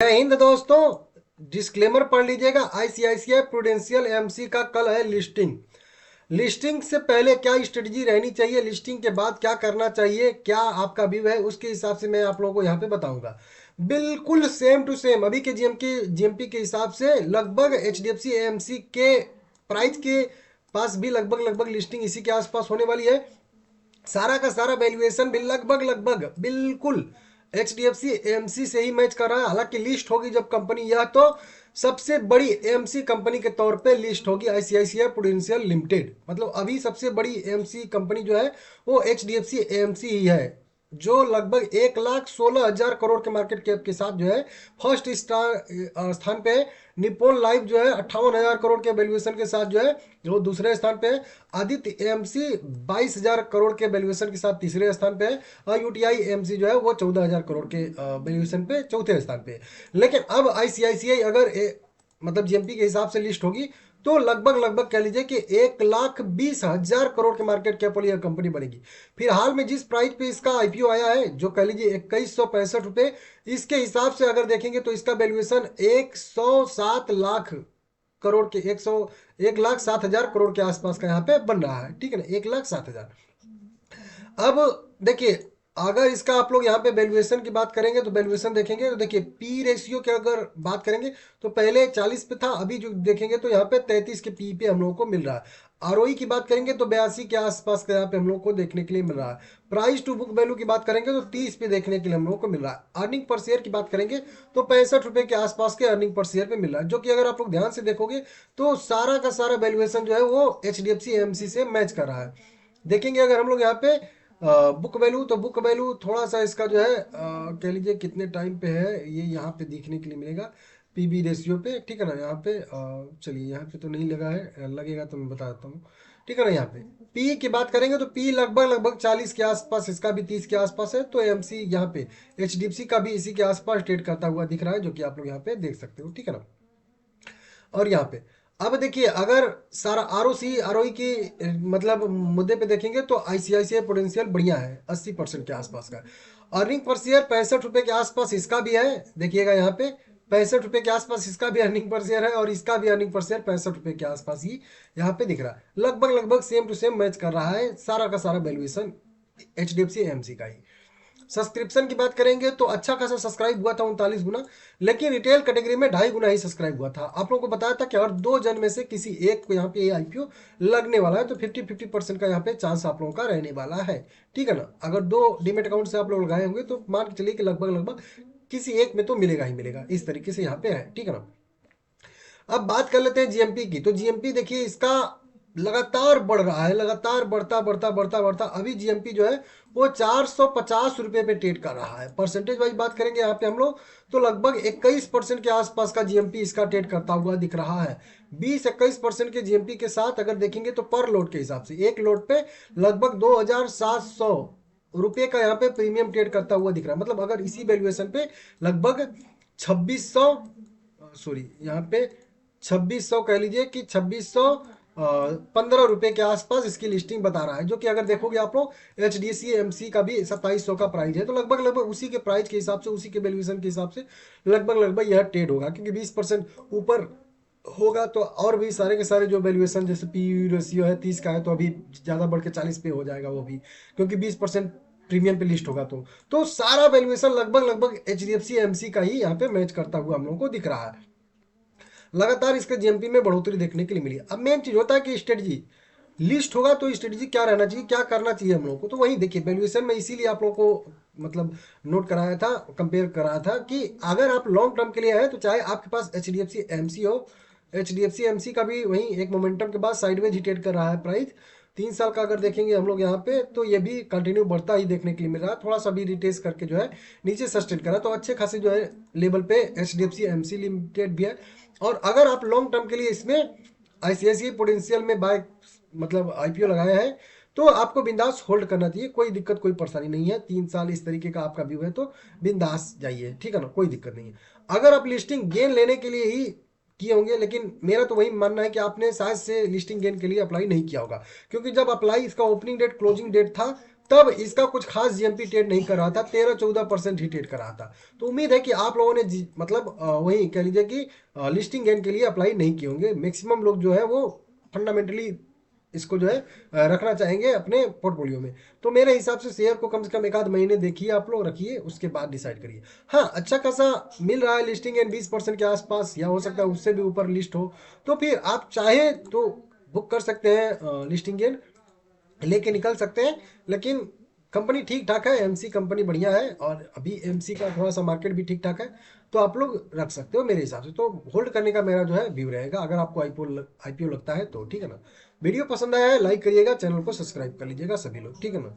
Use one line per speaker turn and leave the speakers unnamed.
जय हिंद दोस्तों। डिस्क्लेमर पढ़ लीजिएगा। आईसीआईसीआई प्रूडेंशियल एएमसी का कल है लिस्टिंग। लिस्टिंग से पहले क्या स्ट्रेटजी रहनी चाहिए, लिस्टिंग के बाद क्या करना चाहिए, क्या आपका व्यू है, उसके हिसाब से मैं आप लोगों को यहाँ पे बताऊंगा। बिल्कुल सेम टू सेम अभी के जीएमपी के हिसाब से लगभग एचडीएफसी एएमसी के प्राइस के पास भी लगभग लगभग लिस्टिंग इसी के आसपास होने वाली है। सारा का सारा वैल्यूएशन भी लगभग लगभग बिल्कुल H D F C MC से ही मैच कर रहा है। हालांकि लिस्ट होगी जब कंपनी, यह तो सबसे बड़ी एमसी कंपनी के तौर पे लिस्ट होगी आईसीआईसीआई प्रूडेंशियल लिमिटेड। मतलब अभी सबसे बड़ी एमसी कंपनी जो है वो H D F C MC ही है, जो लगभग 1,16,000 करोड़ के मार्केट कैप के साथ जो है फर्स्ट स्थान पे है। निप्पॉन लाइफ जो है 58,000 करोड़ के वैल्यूएशन के साथ जो है वो दूसरे स्थान पे है। आदित्य एएमसी 22,000 करोड़ के वैल्यूएशन के साथ तीसरे स्थान पे है। और यूटीआई एएमसी जो है वो 14,000 करोड़ के वैल्यूएशन पे चौथे स्थान पे है। लेकिन अब आईसीआईसीआई अगर मतलब जीएमपी के हिसाब से लिस्ट होगी तो लगभग लगभग कह लीजिए कि 1,20,000 करोड़ के मार्केट कैप वाली यह कंपनी बनेगी। फिर हाल में जिस प्राइस पे इसका आईपीओ आया है, जो कह लीजिए 2,165 रुपए, इसके हिसाब से अगर देखेंगे तो इसका वैल्यूएशन 107 लाख करोड़ के 1,07,000 करोड़ के आसपास का यहाँ पे बन रहा है। ठीक है ना, 1,07,000। अब देखिए, अगर इसका आप लोग यहाँ पे वैल्यूएशन की बात करेंगे तो वैल्यूएशन देखेंगे तो देखिए पी रेशियो की अगर बात करेंगे तो पहले 40 पे था, अभी जो देखेंगे तो यहाँ पे 33 के पी पे हम लोगों को मिल रहा है। आरओई की बात करेंगे तो 82 के आसपास का यहाँ पे हम लोग को देखने के लिए मिल रहा है। प्राइस टू बुक वैल्यू की बात करेंगे तो 30 पे देखने के लिए हम लोगों को मिल रहा है। अर्निंग पर शेयर की बात करेंगे तो 65 रुपए के आसपास के अर्निंग पर शेयर पे मिल रहा है, जो कि अगर आप लोग ध्यान से देखोगे तो सारा का सारा वैल्यूएशन जो है वो H D F C MC से मैच कर रहा है। देखेंगे अगर हम लोग यहाँ पे बुक वैल्यू, तो बुक वैल्यू थोड़ा सा इसका जो है कह लीजिए कितने टाइम पे है ये यहाँ पे देखने के लिए मिलेगा पीबी रेशियो पे। ठीक है ना, यहाँ पे चलिए यहाँ पे तो नहीं लगा है, लगेगा तो मैं बता देता हूँ। ठीक है ना, यहाँ पे पी की बात करेंगे तो पी लगभग लगभग 40 के आसपास, इसका भी 30 के आसपास है। तो एमसी यहाँ पे एचडीएफसी का भी इसी के आसपास ट्रेड करता हुआ दिख रहा है, जो कि आप लोग यहाँ पे देख सकते हो। ठीक है ना, और यहाँ पे अब देखिए अगर सारा आरओई की मतलब मुद्दे पे देखेंगे तो आईसीआईसीआई पोटेंशियल बढ़िया है, 80% के आसपास का। अर्निंग पर शेयर 65 रुपए के आसपास इसका भी है। देखिएगा यहाँ पे 65 रुपए के आसपास इसका भी अर्निंग पर शेयर है, और इसका भी अर्निंग पर शेयर 65 रुपए के आसपास ही यहाँ पे दिख रहा है। लगभग लगभग सेम टू सेम मैच कर रहा है सारा का सारा valuation H D F C M C का ही। सब्सक्रिप्शन की बात करेंगे तो अच्छा खासा सब्सक्राइब हुआ था, 39 गुना। लेकिन रिटेल कैटेगरी में 2.5 गुना ही सब्सक्राइब हुआ था। आप लोगों को बताया था कि अगर 2 जन में से किसी एक को यहाँ पे आईपीओ लगने वाला है तो 50-50% का यहाँ पे चांस आप लोगों का रहने वाला है। ठीक है ना, अगर 2 डीमेट अकाउंट से आप लोग लगाए होंगे तो मान के चलिए कि लगभग लगभग किसी एक में तो मिलेगा ही मिलेगा, इस तरीके से यहाँ पे है। ठीक है ना, अब बात कर लेते हैं जीएमपी की। तो जीएमपी देखिए इसका लगातार बढ़ रहा है, लगातार बढ़ता बढ़ता बढ़ता बढ़ता अभी जीएमपी जो है वो 450 रुपए पे ट्रेड कर रहा है। परसेंटेज वाइज बात करेंगे यहाँ पे हम लोग तो लगभग 21% के आसपास का जीएमपी इसका ट्रेड करता हुआ दिख रहा है। 20-21% के जीएमपी के साथ अगर देखेंगे तो पर लोड के हिसाब से एक लोड पे लगभग 2,700 रुपये का यहाँ पे प्रीमियम ट्रेड करता हुआ दिख रहा है। मतलब अगर इसी वैल्यूएशन पे लगभग 2600, सॉरी यहाँ पे 2600 कह लीजिए कि 2615 रुपए के आसपास इसकी लिस्टिंग बता रहा है, जो कि अगर देखोगे आप लोग H D C M C का भी 2700 का प्राइस है। तो लगभग लगभग उसी के प्राइस के हिसाब से, उसी के वैल्यूएशन के हिसाब से लगभग लगभग यह ट्रेड होगा, क्योंकि 20% ऊपर होगा तो और भी सारे के सारे जो वैल्यूएशन जैसे पी रेशियो है 30 का है तो अभी ज़्यादा बढ़ के 40 पे हो जाएगा वो भी, क्योंकि 20% प्रीमियम पे लिस्ट होगा। तो सारा वैल्यूएशन लगभग लगभग H D F C M C का ही यहाँ पे मैच करता हुआ हम लोगों को दिख रहा है। लगातार इसके जीएमपी में बढ़ोतरी देखने के लिए मिली। अब मेन चीज होता है कि स्ट्रेटजी लिस्ट होगा तो स्ट्रेटजी क्या रहना चाहिए, क्या करना चाहिए हम लोगों को। तो वही देखिए वैल्यूएशन में इसीलिए आप लोगों को मतलब नोट कराया था, कंपेयर कराया था कि अगर आप लॉन्ग टर्म के लिए आए तो चाहे आपके पास H D F C M C हो, H D F C M C का भी वही एक मोमेंटम के बाद साइडवेज ही ट्रेड कर रहा है प्राइस। 3 साल का अगर देखेंगे हम लोग यहाँ पे तो ये भी कंटिन्यू बढ़ता ही देखने के लिए मिल रहा है। थोड़ा सा भी रिटेस्ट करके जो है नीचे सस्टेन करा, तो अच्छे खासे जो है लेवल पे H D F C M C limited भी है। और अगर आप लॉन्ग टर्म के लिए इसमें आईसीआईसीआई पोटेंशियल में बाय मतलब आईपीओ लगाए हैं तो आपको बिंदास होल्ड करना चाहिए, कोई दिक्कत कोई परेशानी नहीं है। 3 साल इस तरीके का आपका व्यू है तो बिंदास जाइए। ठीक है ना, कोई दिक्कत नहीं है। अगर आप लिस्टिंग गेन लेने के लिए ही किए होंगे, लेकिन मेरा तो वही मानना है कि आपने शायद से लिस्टिंग गेन के लिए अप्लाई नहीं किया होगा, क्योंकि जब अप्लाई इसका ओपनिंग डेट क्लोजिंग डेट था तब इसका कुछ खास जीएमपी ट्रेड नहीं कर रहा था, 13-14% ही ट्रेड कर रहा था। तो उम्मीद है कि आप लोगों ने मतलब वही कह लीजिए कि लिस्टिंग गेन के लिए अप्लाई नहीं किए होंगे। मैक्सिमम लोग जो है वो फंडामेंटली इसको जो है रखना चाहेंगे अपने पोर्टफोलियो में। तो मेरे हिसाब से शेयर को कम से कम एक आध महीने देखिए आप लोग, रखिए, उसके बाद डिसाइड करिए। हाँ, अच्छा खासा मिल रहा है लिस्टिंग एंड 20% के आसपास, या हो सकता है उससे भी ऊपर लिस्ट हो, तो फिर आप चाहें तो बुक कर सकते हैं, लिस्टिंग एंड लेके निकल सकते हैं। लेकिन कंपनी ठीक ठाक है, एमसी कंपनी बढ़िया है, और अभी एमसी का थोड़ा सा मार्केट भी ठीक ठाक है, तो आप लोग रख सकते हो मेरे हिसाब से। तो होल्ड करने का मेरा जो है व्यू रहेगा, अगर आपको आईपीओ लगता है तो, ठीक है ना। वीडियो पसंद आया है लाइक करिएगा, चैनल को सब्सक्राइब कर लीजिएगा सभी लोग, ठीक है ना।